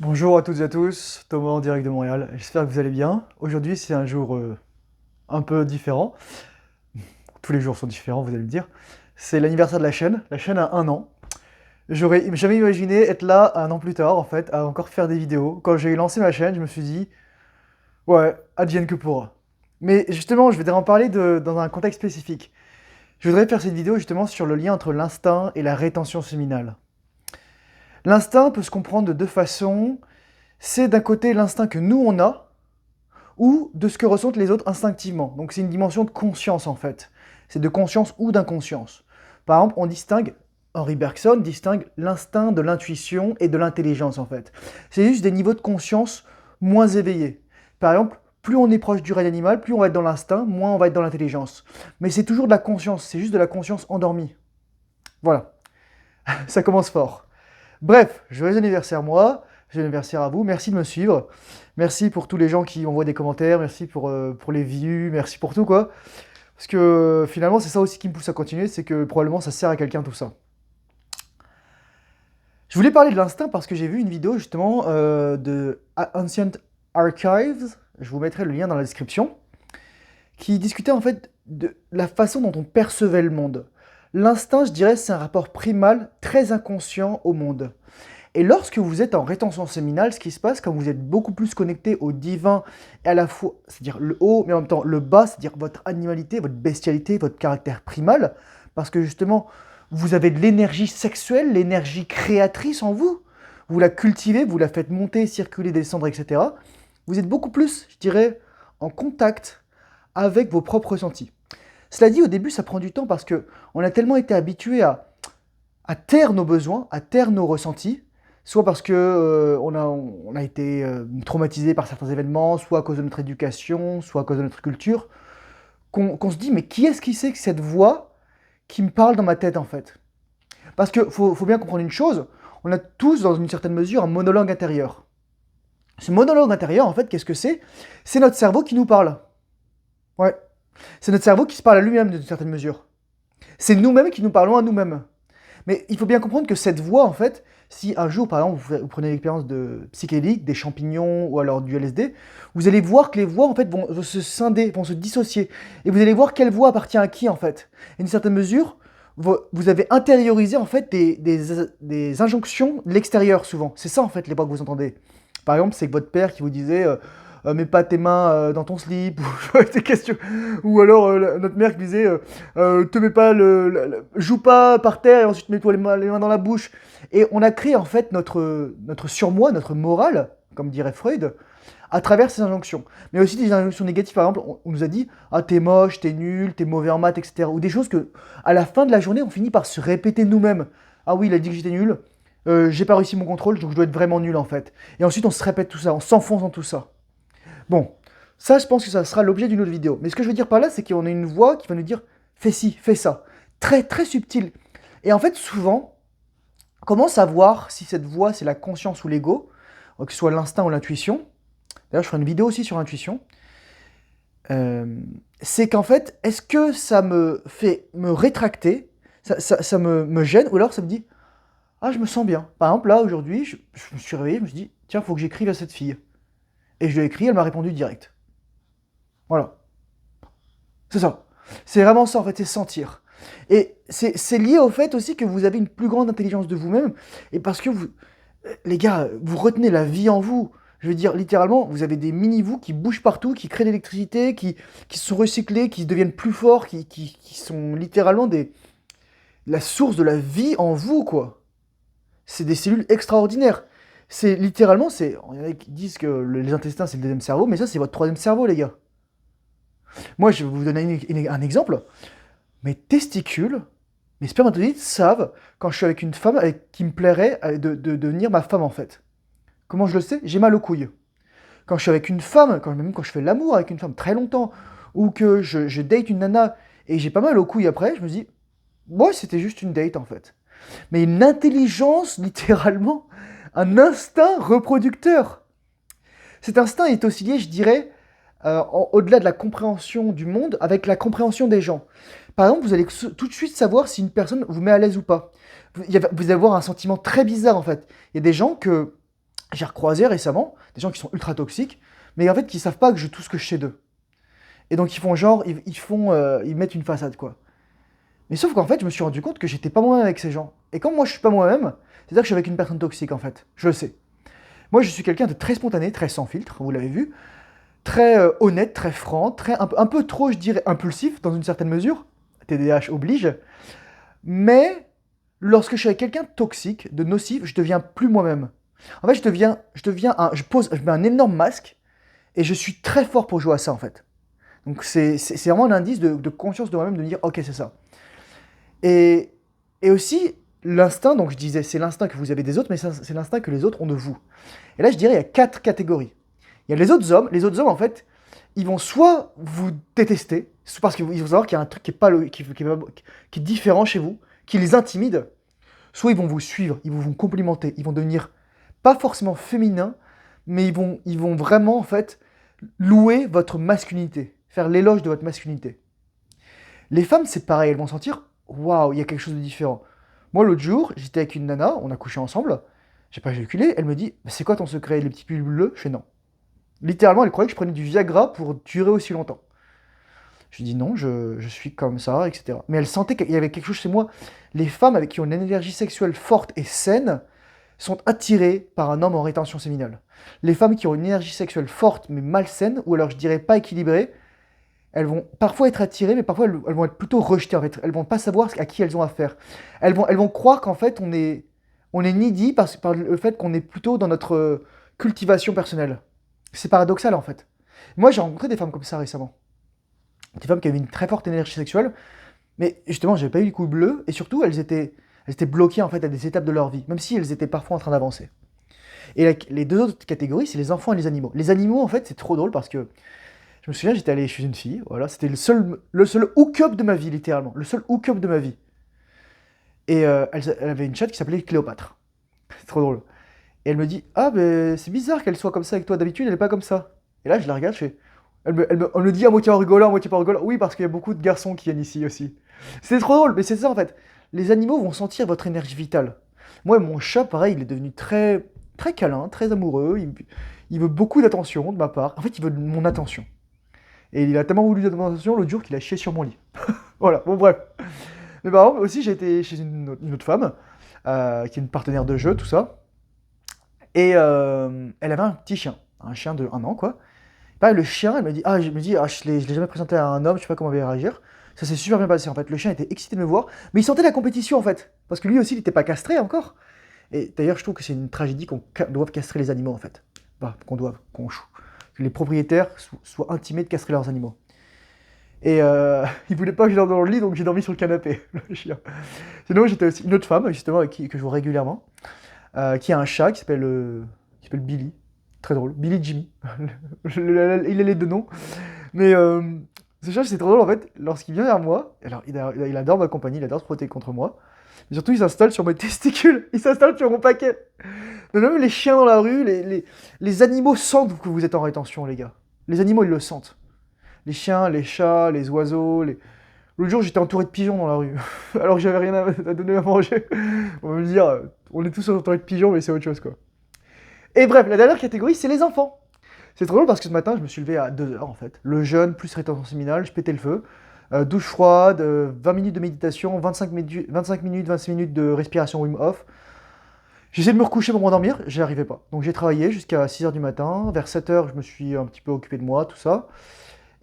Bonjour à toutes et à tous, Thomas en direct de Montréal, j'espère que vous allez bien. Aujourd'hui c'est un jour un peu différent, tous les jours sont différents vous allez me dire. C'est l'anniversaire de la chaîne a 1 an. J'aurais jamais imaginé être là 1 an plus tard en fait, à encore faire des vidéos. Quand j'ai lancé ma chaîne, je me suis dit, ouais, advienne que pourra. Mais justement, je vais en parler dans un contexte spécifique. Je voudrais faire cette vidéo justement sur le lien entre l'instinct et la rétention séminale. L'instinct peut se comprendre de deux façons. C'est d'un côté l'instinct que nous on a, ou de ce que ressentent les autres instinctivement. Donc c'est une dimension de conscience en fait. C'est de conscience ou d'inconscience. Par exemple, Henri Bergson distingue l'instinct de l'intuition et de l'intelligence en fait. C'est juste des niveaux de conscience moins éveillés. Par exemple, plus on est proche du règne animal, plus on va être dans l'instinct, moins on va être dans l'intelligence. Mais c'est toujours de la conscience, c'est juste de la conscience endormie. Voilà, ça commence fort. Bref, joyeux anniversaire moi, joyeux anniversaire à vous, merci de me suivre, merci pour tous les gens qui envoient des commentaires, merci pour les vues, merci pour tout quoi. Parce que finalement c'est ça aussi qui me pousse à continuer, c'est que probablement ça sert à quelqu'un tout ça. Je voulais parler de l'instinct parce que j'ai vu une vidéo justement de Ancient Archives, je vous mettrai le lien dans la description, qui discutait en fait de la façon dont on percevait le monde. L'instinct, je dirais, c'est un rapport primal très inconscient au monde. Et lorsque vous êtes en rétention séminale, ce qui se passe, quand vous êtes beaucoup plus connecté au divin, et à la fois, c'est-à-dire le haut, mais en même temps le bas, c'est-à-dire votre animalité, votre bestialité, votre caractère primal, parce que justement, vous avez de l'énergie sexuelle, l'énergie créatrice en vous, vous la cultivez, vous la faites monter, circuler, descendre, etc. Vous êtes beaucoup plus, je dirais, en contact avec vos propres ressentis. Cela dit, au début, ça prend du temps parce que on a tellement été habitué à taire nos besoins, à taire nos ressentis, soit parce que on a été traumatisé par certains événements, soit à cause de notre éducation, soit à cause de notre culture, qu'on se dit mais qui est-ce qui sait que cette voix qui me parle dans ma tête en fait? Parce que faut bien comprendre une chose, on a tous dans une certaine mesure un monologue intérieur. Ce monologue intérieur en fait, qu'est-ce que c'est? C'est notre cerveau qui nous parle. Ouais, c'est notre cerveau qui se parle à lui-même d'une certaine mesure. C'est nous-mêmes qui nous parlons à nous-mêmes. Mais il faut bien comprendre que cette voix, en fait, si un jour, par exemple, vous prenez l'expérience de psychédélique, des champignons ou alors du LSD, vous allez voir que les voix, en fait, vont se scinder, vont se dissocier. Et vous allez voir quelle voix appartient à qui, en fait. Et d'une certaine mesure, vous avez intériorisé, en fait, des injonctions de l'extérieur, souvent. C'est ça, en fait, les voix que vous entendez. Par exemple, c'est votre père qui vous disait mets pas tes mains dans ton slip, ou des questions. Ou alors notre mère qui disait te mets pas joue pas par terre et ensuite mets-toi les mains dans la bouche. Et on a créé en fait notre surmoi, notre morale, comme dirait Freud, à travers ces injonctions. Mais aussi des injonctions négatives, par exemple, on nous a dit ah t'es moche, t'es nul, t'es mauvais en maths, etc. Ou des choses que à la fin de la journée on finit par se répéter nous-mêmes. Ah oui, il a dit que j'étais nul. J'ai pas réussi mon contrôle, donc je dois être vraiment nul en fait. Et ensuite on se répète tout ça, on s'enfonce dans tout ça. Bon, ça, je pense que ça sera l'objet d'une autre vidéo. Mais ce que je veux dire par là, c'est qu'on a une voix qui va nous dire fais ci, fais ça. Très, très subtil. Et en fait, souvent, comment savoir si cette voix, c'est la conscience ou l'ego, que ce soit l'instinct ou l'intuition? D'ailleurs, je ferai une vidéo aussi sur l'intuition. Euh, c'est qu'en fait, est-ce que ça me fait me rétracter, ça me gêne, ou alors ça me dit ah, je me sens bien. Par exemple, là, aujourd'hui, je me suis réveillé, je me suis dit tiens, il faut que j'écrive à cette fille. Et je lui ai écrit, elle m'a répondu direct. Voilà. C'est ça. C'est vraiment ça, en fait, c'est sentir. Et c'est lié au fait aussi que vous avez une plus grande intelligence de vous-même. Et parce que vous, les gars, vous retenez la vie en vous. Je veux dire, littéralement, vous avez des mini-vous qui bougent partout, qui créent de l'électricité, qui se sont recyclés, qui deviennent plus forts, qui sont littéralement la source de la vie en vous, quoi. C'est des cellules extraordinaires. C'est littéralement, il y en a qui disent que les intestins c'est le deuxième cerveau, mais ça c'est votre troisième cerveau, les gars. Moi, je vais vous donner un exemple. Mes testicules, mes spermatozoïdes savent quand je suis avec une femme qui me plairait de devenir ma femme en fait. Comment je le sais? J'ai mal aux couilles. Quand je suis avec une femme, même quand je fais l'amour avec une femme très longtemps, ou que je date une nana et j'ai pas mal aux couilles après, je me dis, moi c'était juste une date en fait. Mais une intelligence, littéralement, un instinct reproducteur. Cet instinct est aussi lié, je dirais, au-delà de la compréhension du monde, avec la compréhension des gens. Par exemple, vous allez tout de suite savoir si une personne vous met à l'aise ou pas. Vous allez avoir un sentiment très bizarre en fait. Il y a des gens que J'ai recroisé récemment des gens qui sont ultra toxiques, mais en fait qui savent pas que tout ce que je sais d'eux. Et donc ils font genre, ils mettent une façade quoi. Mais sauf qu'en fait, je me suis rendu compte que j'étais pas moi-même avec ces gens. Et comme moi je suis pas moi-même, c'est-à-dire que je suis avec une personne toxique en fait. Je le sais. Moi je suis quelqu'un de très spontané, très sans filtre, vous l'avez vu, très honnête, très franc, un peu trop, je dirais, impulsif dans une certaine mesure. TDAH oblige. Mais lorsque je suis avec quelqu'un de toxique, de nocif, je deviens plus moi-même. En fait, je mets un énorme masque et je suis très fort pour jouer à ça en fait. Donc c'est vraiment un indice de conscience de moi-même de me dire ok c'est ça. Et, et aussi l'instinct, donc je disais c'est l'instinct que vous avez des autres, mais c'est l'instinct que les autres ont de vous. Et là je dirais il y a 4 catégories. Il y a les autres hommes en fait, ils vont soit vous détester, soit parce qu'il faut savoir qu'il y a un truc qui est, pas, qui est différent chez vous, qui les intimide, soit ils vont vous suivre, ils vont vous complimenter, ils vont devenir pas forcément féminins, mais ils vont vraiment en fait louer votre masculinité, faire l'éloge de votre masculinité. Les femmes, c'est pareil, elles vont sentir waouh, il y a quelque chose de différent. Moi, l'autre jour, j'étais avec une nana, on a couché ensemble, j'ai pas éjaculé, elle me dit bah, c'est quoi ton secret, les petits bulles bleus? Je fais non. Littéralement, elle croyait que je prenais du Viagra pour durer aussi longtemps. Je lui dis non, je suis comme ça, etc. Mais elle sentait qu'il y avait quelque chose chez moi. Les femmes avec qui ont une énergie sexuelle forte et saine sont attirées par un homme en rétention séminale. Les femmes qui ont une énergie sexuelle forte mais malsaine, ou alors je dirais pas équilibrée, elles vont parfois être attirées, mais parfois elles vont être plutôt rejetées. En fait. Elles vont pas savoir à qui elles ont affaire. Elles vont croire qu'en fait on est needy par le fait qu'on est plutôt dans notre cultivation personnelle. C'est paradoxal en fait. Moi j'ai rencontré des femmes comme ça récemment. Des femmes qui avaient une très forte énergie sexuelle, mais justement j'avais pas eu le coup bleu, et surtout elles étaient bloquées en fait à des étapes de leur vie, même si elles étaient parfois en train d'avancer. Et les deux autres catégories, c'est les enfants et les animaux. Les animaux en fait c'est trop drôle parce que je me souviens, j'étais allé chez une fille, voilà, c'était le seul hook-up de ma vie, littéralement. Le seul hook-up de ma vie. Et elle avait une chatte qui s'appelait Cléopâtre. C'est trop drôle. Et elle me dit ah, ben c'est bizarre qu'elle soit comme ça avec toi, d'habitude elle est pas comme ça. Et là, je la regarde, je fais. On me dit à moitié en rigolant, à moitié pas en rigolant. Oui, parce qu'il y a beaucoup de garçons qui viennent ici aussi. C'est trop drôle, mais c'est ça en fait. Les animaux vont sentir votre énergie vitale. Moi, mon chat, pareil, il est devenu très câlin, très amoureux. Il veut beaucoup d'attention de ma part. En fait, il veut mon attention. Et il a tellement voulu d'attention l'autre jour qu'il a chié sur mon lit. Voilà, bon bref. Mais par exemple, aussi j'ai été chez une autre femme, qui est une partenaire de jeu, tout ça. Et elle avait un petit chien, un chien de 1 an quoi. Pareil, le chien, elle me dit, je l'ai jamais présenté à un homme, je sais pas comment il va réagir. Ça s'est super bien passé en fait. Le chien était excité de me voir, mais il sentait la compétition en fait. Parce que lui aussi, il n'était pas castré encore. Et d'ailleurs, je trouve que c'est une tragédie qu'on doive castrer les animaux en fait. Bah, que les propriétaires soient intimés de castrer leurs animaux. Et il voulait pas que je dorme dans le lit, donc j'ai dormi sur le canapé, le chien. Sinon, j'étais aussi une autre femme, justement, que je vois régulièrement, qui a un chat qui s'appelle Billy. Très drôle. Billy Jimmy. Il a les deux noms. Mais ce chat, c'est trop drôle, en fait, lorsqu'il vient vers moi, alors il adore ma compagnie, il adore se protéger contre moi, mais surtout, il s'installe sur mes testicules, il s'installe sur mon paquet. Mais même les chiens dans la rue, les animaux sentent que vous êtes en rétention, les gars. Les animaux, ils le sentent. Les chiens, les chats, les oiseaux. L'autre jour, j'étais entouré de pigeons dans la rue, alors que j'avais rien à donner à manger. On va me dire, on est tous entourés de pigeons, mais c'est autre chose, quoi. Et bref, la dernière catégorie, c'est les enfants. C'est trop drôle parce que ce matin, je me suis levé à 2 heures, en fait. Le jeûne, plus rétention séminale, je pétais le feu. Douche froide, 20 minutes de méditation, 25 minutes, 26 minutes de respiration Wim Hof. J'essayais de me recoucher pour m'endormir, j'y arrivais pas. Donc j'ai travaillé jusqu'à 6 heures du matin. Vers 7 heures, je me suis un petit peu occupé de moi, tout ça.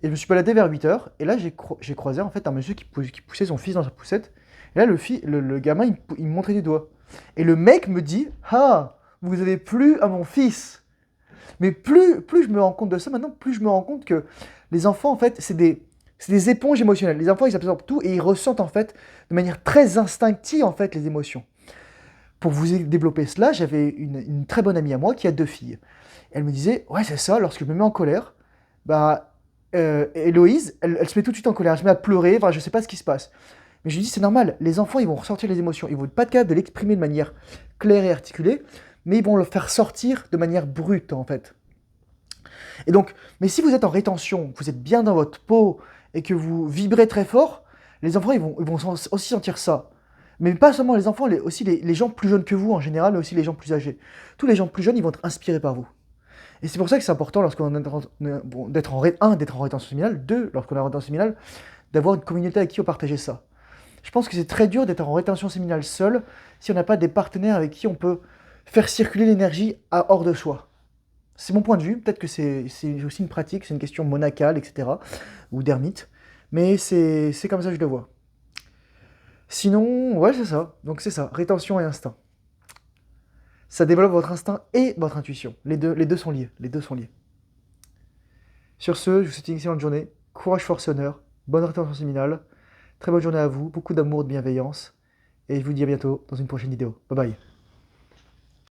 Et je me suis baladé vers 8 heures. Et là, j'ai croisé en fait un monsieur qui poussait son fils dans sa poussette. Et là, le gamin, il me montrait du doigt. Et le mec me dit ah, vous avez plu à mon fils. Mais plus je me rends compte de ça maintenant, plus je me rends compte que les enfants, en fait, c'est des éponges émotionnelles. Les enfants, ils absorbent tout et ils ressentent, en fait, de manière très instinctive, en fait, les émotions. Pour vous développer cela, j'avais une très bonne amie à moi qui a 2 filles. Elle me disait, ouais, c'est ça, lorsque je me mets en colère, bah, Héloïse, elle se met tout de suite en colère, elle se met à pleurer, enfin, je sais pas ce qui se passe. Mais je lui dis, c'est normal, les enfants, ils vont ressortir les émotions, ils vont pas être capables de l'exprimer de manière claire et articulée, mais ils vont le faire sortir de manière brute, en fait. Et donc, mais si vous êtes en rétention, que vous êtes bien dans votre peau, et que vous vibrez très fort, les enfants, ils vont aussi sentir ça. Mais pas seulement les enfants, aussi les gens plus jeunes que vous en général, mais aussi les gens plus âgés. Tous les gens plus jeunes, ils vont être inspirés par vous. Et c'est pour ça que c'est important lorsqu'on est bon, d'être en rétention séminale, deux, lorsqu'on est en rétention séminale, d'avoir une communauté avec qui on partageait ça. Je pense que c'est très dur d'être en rétention séminale seul si on n'a pas des partenaires avec qui on peut faire circuler l'énergie hors de soi. C'est mon point de vue, peut-être que c'est aussi une pratique, c'est une question monacale, etc., ou d'ermite, mais c'est comme ça que je le vois. Sinon, ouais, c'est ça. Donc c'est ça, rétention et instinct. Ça développe votre instinct et votre intuition. Les deux sont liés. Les deux sont liés. Sur ce, je vous souhaite une excellente journée. Courage, force et honneur. Bonne rétention séminale. Très bonne journée à vous. Beaucoup d'amour, de bienveillance. Et je vous dis à bientôt dans une prochaine vidéo. Bye bye.